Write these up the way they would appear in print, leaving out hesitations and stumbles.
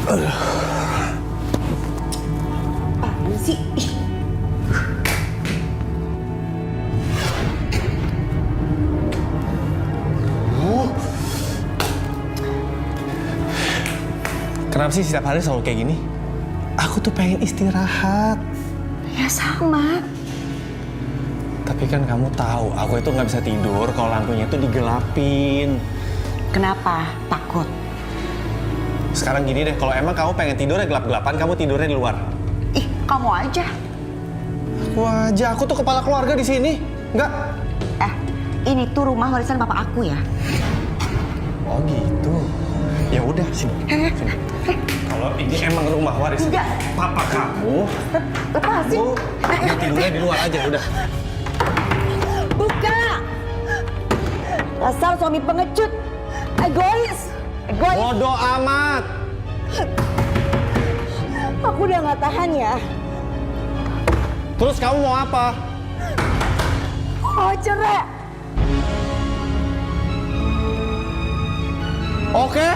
Apaan sih? Kenapa sih setiap hari selalu kayak gini? Aku tuh pengen istirahat. Ya sama. Tapi kan kamu tahu, aku itu nggak bisa tidur kalau lampunya itu digelapin. Kenapa? Takut? Sekarang gini deh, kalau emang kamu pengen tidur ya gelap-gelapan, kamu tidurnya di luar. Ih, kamu aja. Aku tuh kepala keluarga di sini. Nggak? Ini tuh rumah warisan bapak aku ya. Oh gitu. Ya udah sini. Sini. Kalau ini emang rumah warisan papa kamu, Lepasin. kamu tidurnya di luar aja udah. Buka. Dasar suami pengecut. Egois. Bodoh amat. Aku udah nggak tahan ya. Terus kamu mau apa? Oh, cerai. Oke.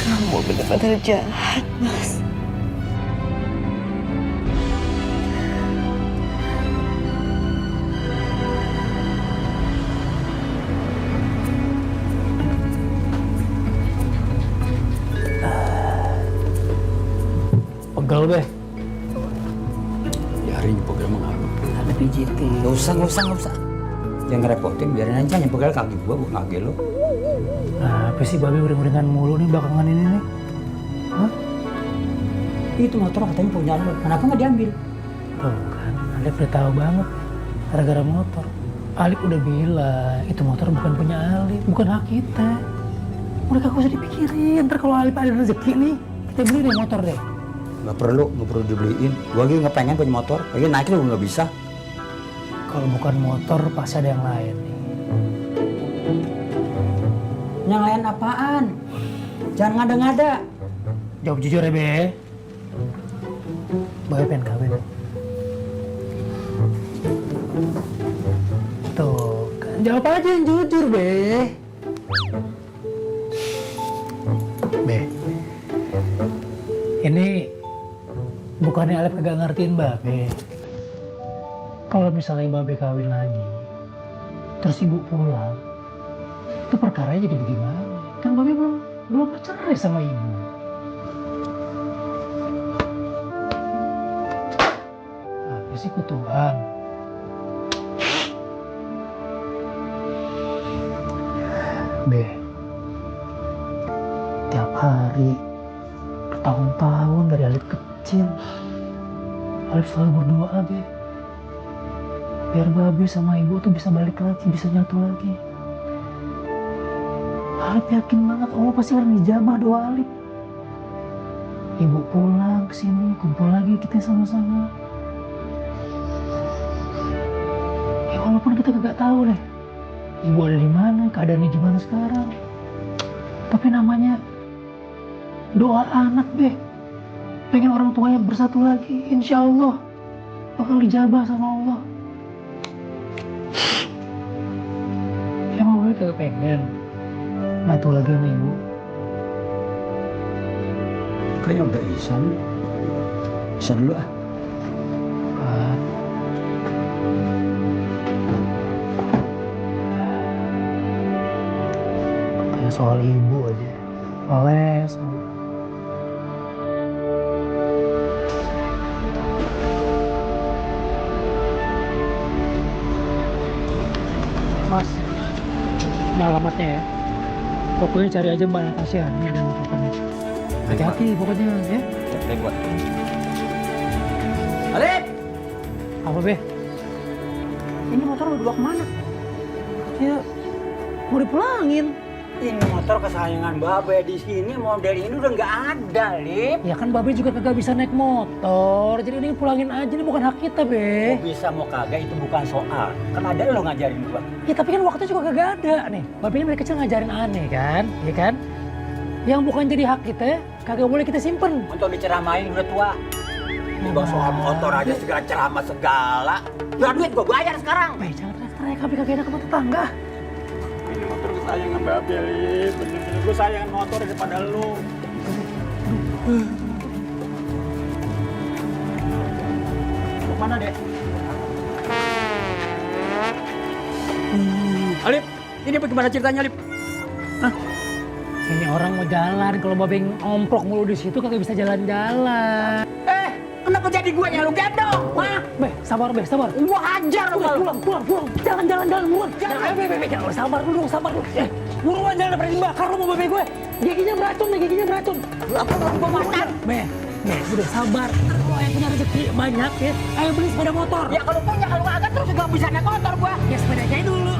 Kamu benar-benar jahat, Mas. Pegel be. Biarin pegel mengaruh. Ada pijitin. Gak usah. Jangan ngerepotin, biarin aja yang pegel kaki gua, bukan kaki lo. Nah, apa sih babe uring-uringan mulu nih belakangan ini nih? Hah? Itu motor katanya punya lo, kenapa nggak diambil? Tuh kan, Alif udah tahu banget. Gara-gara motor. Alif udah bilang, itu motor bukan punya Alif, bukan hak kita. Udah gak usah dipikirin, ntar kalau Alif ada rezeki nih, kita beli deh motor deh. Nggak perlu dibeliin. Gua lagi nggak pengen punya motor, lagi naik lo nggak bisa. Kalau bukan motor, pasti ada yang lain nih. Yang lain apaan? Jangan ngada-ngada. Jawab jujur ya, Be. Babe pengen kawin. Tuh, kan jawab aja yang jujur, Be. Be, ini bukannya Alep kagak ngertiin Babe. Kalau misalnya Babe kawin lagi, terus ibu pulang, itu perkaranya jadi bagaimana? Kan Babe belum bercerai sama ibu. Apa sih kutuban? Be, tiap hari, bertahun-tahun dari Alif kecil, Alif selalu berdoa, Be. Biar Babe sama ibu tuh bisa balik lagi, bisa nyatu lagi. Alif yakin banget Allah pasti akan dijabah doa Alif. Ibu pulang ke sini, kumpul lagi kita sama-sama. Ya walaupun kita gak tahu deh, ibu ada di mana, keadaannya gimana sekarang. Tapi namanya doa anak, Be. Pengen orang tuanya bersatu lagi, insya Allah bakal dijabah sama Allah. Emang gue kagak pengen nyatu lagi sama ibu. Kayaknya udah Isan. Isan dulu ah. Kayak soal ibu aja. Les. Mas, ini alamatnya ya. Pokoknya cari aja Mbak Natasha nih dan pokoknya. Hati-hati pokoknya ya. Cek buat. Alif! Apa Be? Ini motor udah dibawa kemana? Ya mau dipulangin. Ini motor kesayangan Babe di sini model ini udah nggak ada, Lip. Ya kan Babe juga kagak bisa naik motor. Jadi ini pulangin aja, ini bukan hak kita, Be. Mau bisa mau kagak itu bukan soal. Kan ada lo ngajarin gua. Ya tapi kan waktu juga kagak ada nih. Babe ini dari kecil ngajarin aneh kan, ya kan? Yang bukan jadi hak kita, kagak boleh kita simpen. Untuk diceramain udah tua. Dibahas soal motor aja segala ceramah segala. Ya duit gua bayar sekarang. Be, jangan teriak-teriak, Babe kagak enak sama tetangga. Ini motor kesayangan Babe, Lip. Bener-bener gua sayangan motor daripada lu. Mau mana, Dek? Alip, ini bagaimana ceritanya, Lip? Ini orang mau jalan, kalau Babe ngomplok mulu di situ kagak bisa jalan-jalan. Kenapa jadi gua yang lu gendong? Hah? Be, sabar Be, sabar. Gua hajar lu. Pulang. Jangan, buruan. Jangan, Be, jangan. Sabar dulu. Buruan, jangan daripada dibakar lu mau Babe gue. Giginya beracun. Apa gua makan? Be, udah sabar. Ntar kalau yang punya rezeki banyak ya, ayo beli sepeda motor. Ya kalau punya, kalau agak terus gak bisa naik motor gua. Ya sepedanya dulu.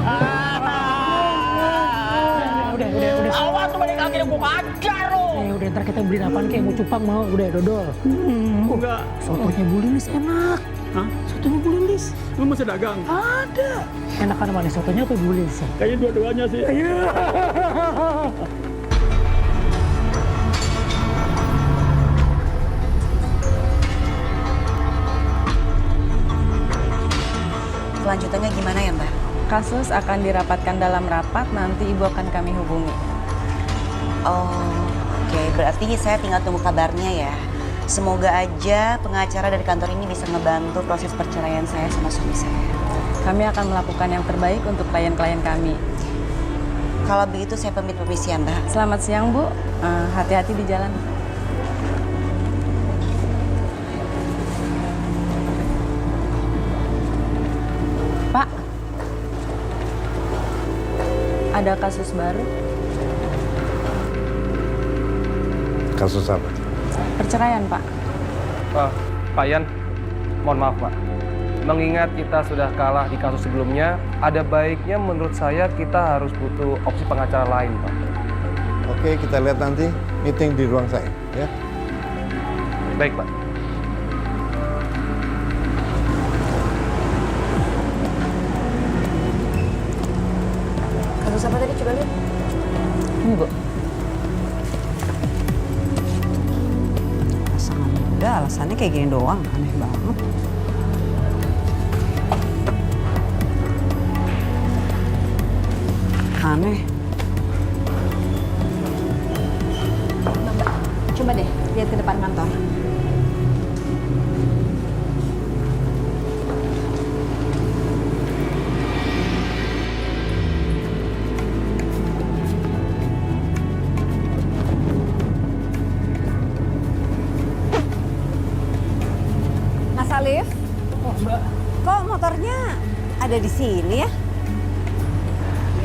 Udah. Awas tuh balik akhirnya gua hajar lu. Udah ntar kita beliin apaan kayak mau cupang mau, udah dodol. Enggak. Sotonya Bu Lilis enak. Hah? Sotonya Bu Lilis. Lu masih dagang? Ada. Enakan mana sotonya apa Bu Lilis? Kayaknya dua-duanya sih. Iya. Selanjutnya gimana ya, Mbak? Kasus akan dirapatkan dalam rapat, nanti Ibu akan kami hubungi. Oh, oke. Berarti saya tinggal tunggu kabarnya ya. Semoga aja pengacara dari kantor ini bisa ngebantu proses perceraian saya sama suami saya. Kami akan melakukan yang terbaik untuk klien-klien kami. Kalau begitu saya permisi ya, Mbak. Selamat siang, Bu. Hati-hati di jalan. Pak, ada kasus baru. Kasus apa? Perceraian, Pak. Pak Yan, mohon maaf Pak. Mengingat kita sudah kalah di kasus sebelumnya, ada baiknya menurut saya kita harus butuh opsi pengacara lain, Pak. Oke, kita lihat nanti meeting di ruang saya, ya. Baik, Pak. Kasus apa tadi? Coba lihat. Ini, Bu. Pasangan muda, alasannya kayak gini doang. Aneh banget. Aneh. Mbak, coba deh lihat ke depan kantor. Mas Alif, Oh Mbak, kok motornya ada di sini ya?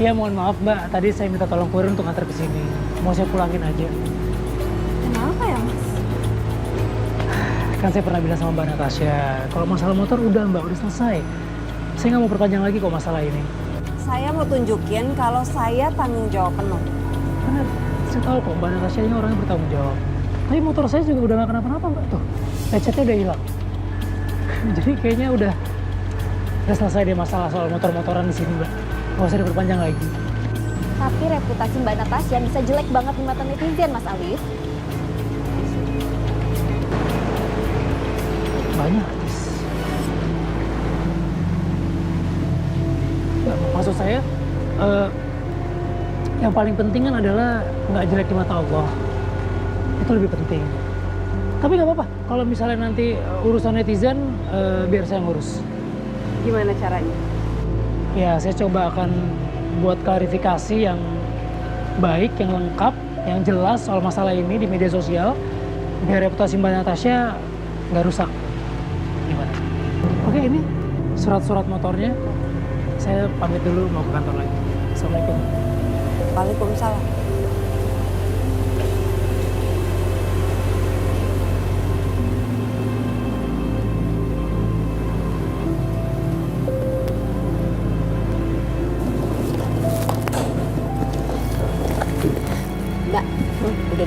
iya mohon maaf Mbak, tadi saya minta tolong kurir untuk ngantar ke sini. Mau saya pulangin aja. Kenapa ya, Mas? Kan saya pernah bilang sama Mbak Natasha, kalau masalah motor udah Mbak, udah selesai. Saya nggak mau perpanjang lagi kok masalah ini. Saya mau tunjukin kalau saya tanggung jawab penuh. Karena saya tahu kok Mbak Natasha ini orangnya bertanggung jawab. Tapi motor saya juga udah nggak kenapa-napa Mbak tuh. Lecetnya udah hilang. Jadi kayaknya udah selesai deh masalah soal motor-motoran di sini Mbak. Nggak usah diperpanjang lagi. Tapi reputasi Mbak Natasha bisa jelek banget di mata netizen, Mas Alif. Banyak artis. Nggak, maksud saya, yang paling penting kan adalah nggak jelek di mata Allah. Itu lebih penting. Tapi nggak apa-apa, kalau misalnya nanti urusan netizen, biar saya ngurus. Gimana caranya? Ya, saya coba akan buat klarifikasi yang baik, yang lengkap, yang jelas soal masalah ini di media sosial, biar reputasi Mbak Natasha nggak rusak. Gimana? Oke, ini surat-surat motornya. Saya pamit dulu mau ke kantor lagi. Assalamualaikum. Waalaikumsalam.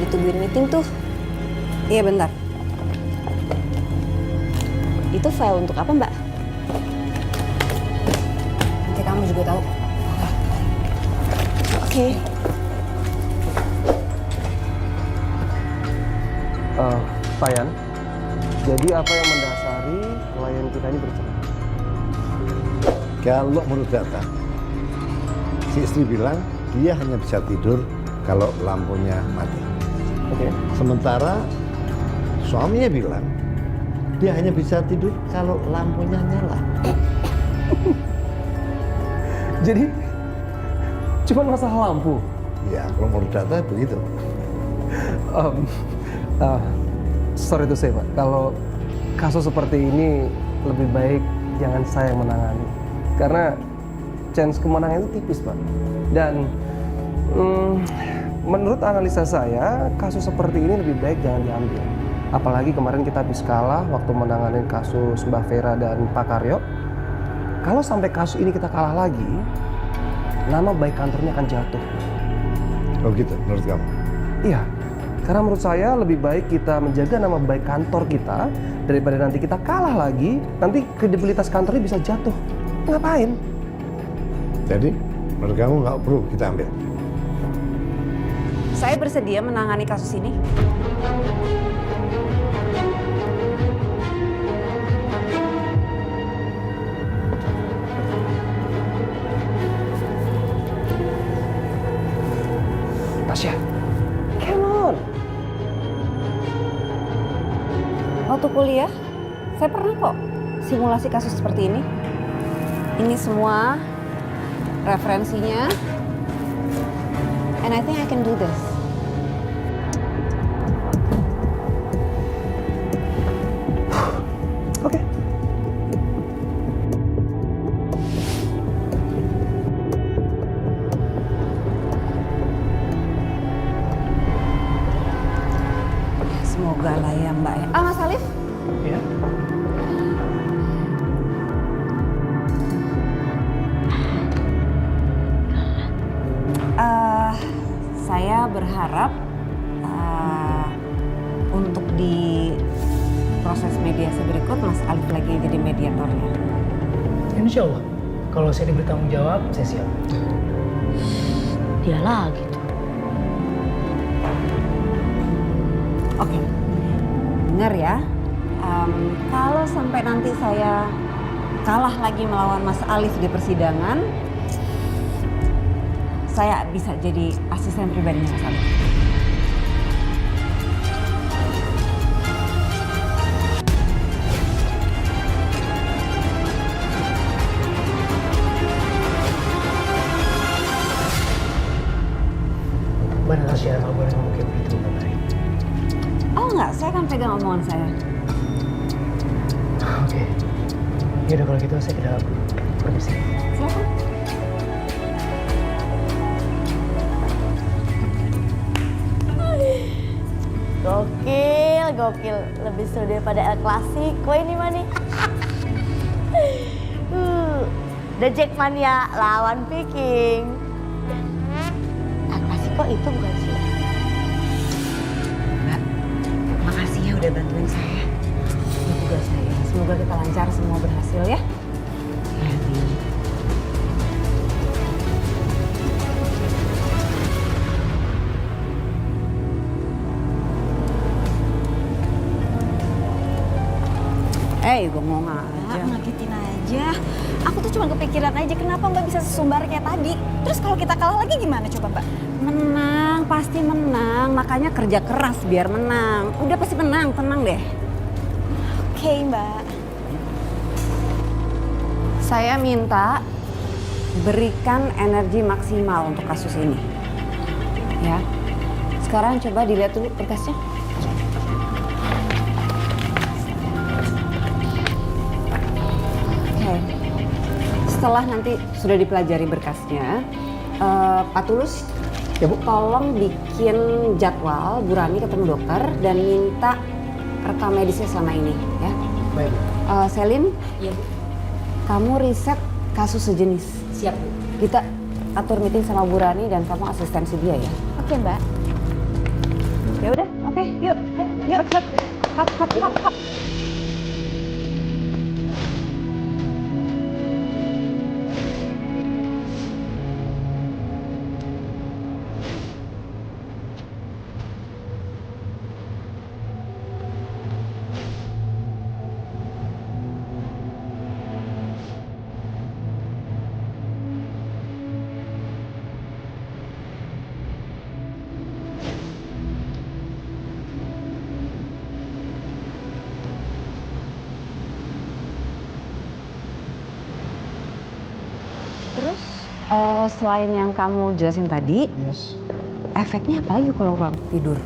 ditungguin meeting tuh. Iya bentar. Itu file untuk apa, Mbak? Nanti kamu juga tahu. Oke. Payan, jadi apa yang mendasari klien kita ini bercerai? Kalau menurut data, si istri bilang dia hanya bisa tidur kalau lampunya mati. Oke. Sementara suaminya bilang dia hanya bisa tidur kalau lampunya nyala. Jadi cuma masalah lampu. Ya, kalau menurut data begitu. Sorry to say Pak, kalau kasus seperti ini lebih baik jangan saya yang menangani. Karena chance kemenangan itu tipis Pak. Dan menurut analisa saya, kasus seperti ini lebih baik jangan diambil. Apalagi kemarin kita habis kalah waktu menangani kasus Mbak Vera dan Pak Karyo. Kalau sampai kasus ini kita kalah lagi, nama baik kantornya akan jatuh. Oh gitu, menurut kamu? Iya, karena menurut saya lebih baik kita menjaga nama baik kantor kita daripada nanti kita kalah lagi, nanti kredibilitas kantornya bisa jatuh. Ngapain? Jadi, menurut kamu nggak perlu kita ambil? Saya bersedia menangani kasus ini. Tasya, come on. Waktu kuliah, saya pernah kok simulasi kasus seperti ini. Ini semua referensinya. And I think I can do this. Oke. Semoga lah ya Mbak ya. Mas Alif, Ya. saya berharap untuk di proses mediasi berikut Mas Alif lagi jadi mediatornya. Insya Allah. Kalau saya diberi tanggung jawab, saya siap. Dia lagi tuh. Oke, dengar ya. Kalau sampai nanti saya kalah lagi melawan Mas Alif di persidangan, saya bisa jadi asisten pribadinya Mas Alif. Mbak Natasha, nggak boleh ngomong kayak begitu, Mbak Mari. Oh enggak, saya akan pegang omongan saya. Oke. Ya udah kalau gitu saya ke dalam. Permisi. Silakan. Gokil, gokil. Lebih seru daripada El Clasico ini mah nih. The Jackmania lawan Viking. El Clasico itu bukan sih? Mbak, makasih ya udah bantuin saya. Ini tugas saya. Semoga kita lancar, semua berhasil ya. Ya, amin. Bengong aja. Ngagetin aja. Aku tuh cuma kepikiran aja kenapa Mbak bisa sesumbar kayak tadi. Terus kalau kita kalah lagi gimana coba Mbak? Menang, pasti menang. Makanya kerja keras biar menang. Udah pasti menang, tenang deh. Oke Mbak. Saya minta berikan energi maksimal untuk kasus ini. Ya. Sekarang coba dilihat dulu berkasnya. Oke. Setelah nanti sudah dipelajari berkasnya, Pak Tulus, Ya, Bu. tolong bikin jadwal Bu Rani ketemu dokter dan minta rekam medisnya selama ini, ya. Baik, Bu. Selin, Iya Bu. kamu riset kasus sejenis. Siap Bu. Kita atur meeting sama Bu Rani dan kamu asistensi dia ya. Oke Mbak. Ya udah, oke, yuk, yuk, hop. Terus selain yang kamu jelasin tadi, Yes. efeknya apa lagi kalau kurang tidur?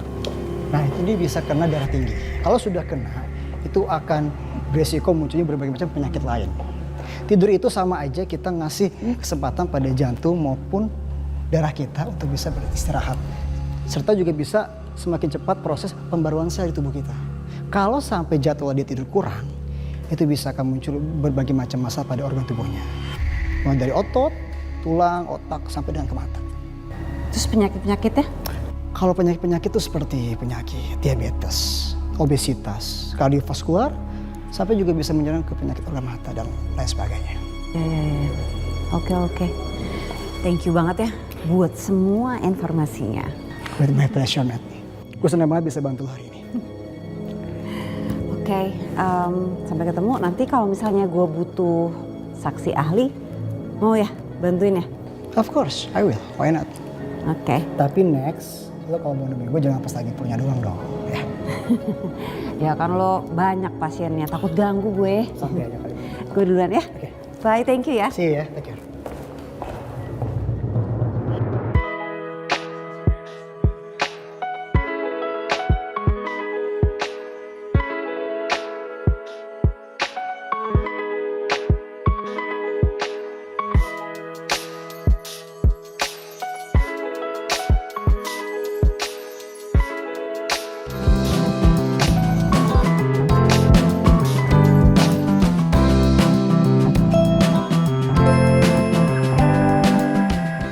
Nah itu dia bisa kena darah tinggi. Kalau sudah kena, itu akan beresiko munculnya berbagai macam penyakit lain. Tidur itu sama aja kita ngasih kesempatan pada jantung maupun darah kita untuk bisa beristirahat. Serta juga bisa semakin cepat proses pembaruan sel di tubuh kita. Kalau sampai jadwal dia tidur kurang, itu bisa akan muncul berbagai macam masalah pada organ tubuhnya. Mulai dari otot, tulang, otak, sampai dengan ke mata. Terus penyakit-penyakitnya? Kalau penyakit-penyakit itu seperti penyakit diabetes, obesitas, kardiovaskular, sampai juga bisa menyerang ke penyakit organ mata dan lain sebagainya. Ya. Oke. Thank you banget ya buat semua informasinya. With my pleasure, Matt. Gue senang banget bisa bantu hari ini. Oke, sampai ketemu. Nanti kalau misalnya gue butuh saksi ahli, mau ya bantuin ya? Of course, I will. Why not? Oke. Tapi next, lo kalau mau nemuin gue jangan pas lagi punya doang dong. Ya, Ya kan lo banyak pasiennya, takut ganggu gue. santai aja kali. Gue duluan ya. Oke. Bye, thank you ya. See you ya, take care.